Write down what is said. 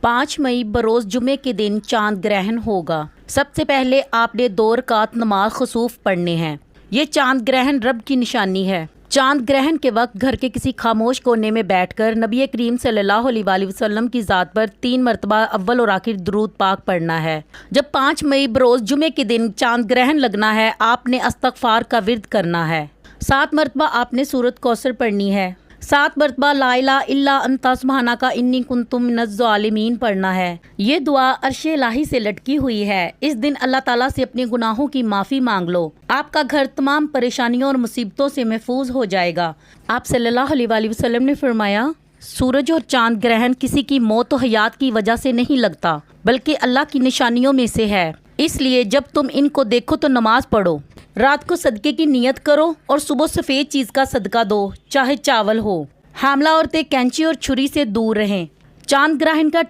5 मई बरोज़ जुमे के दिन चांद ग्रहण होगा। सबसे पहले आपने 2 रकात नमाज खसूफ पढ़ने हैं। ये चांद ग्रहण रब की निशानी है। चांद ग्रहण के वक्त घर के किसी खामोश कोने में बैठकर नबी करीम सल्लल्लाहु अलैहि वसल्लम की ज़ात पर 3 मरतबा अव्वल और आखिर दुरूद पाक पढ़ना है। जब 5 मई बरोज़ जुमे के दिन चांद ग्रहण लगना है, आपने इस्तग़फ़ार का विर्द करना है। 7 मरतबा आपने सूरत कौसर पढ़नी है। 7 मरतबा ला इलाहा इल्ला अंता सुब्हानका इन्नी कुन्तु मिनज़ ज़ालिमीन पढ़ना है। ये दुआ अर्श इलाही से लटकी हुई है। इस दिन अल्लाह ताला से अपने गुनाहों की माफ़ी मांग लो। आपका घर तमाम परेशानियों और मुसीबतों से महफूज हो जाएगा। आप सल्लल्लाहु अलैहि वसल्लम ने फरमाया, सूरज और चांद ग्रहण किसी की मौत और हयात की वजह से नहीं लगता, बल्कि अल्लाह की निशानियों में से है। इसलिए जब तुम इनको देखो तो नमाज पढ़ो, रात को सदके की नियत करो और सुबह सफ़ेद चीज़ का सदका दो, चाहे चावल हो। हामला औरतें कैंची और छुरी से दूर रहें। चांद ग्रहण का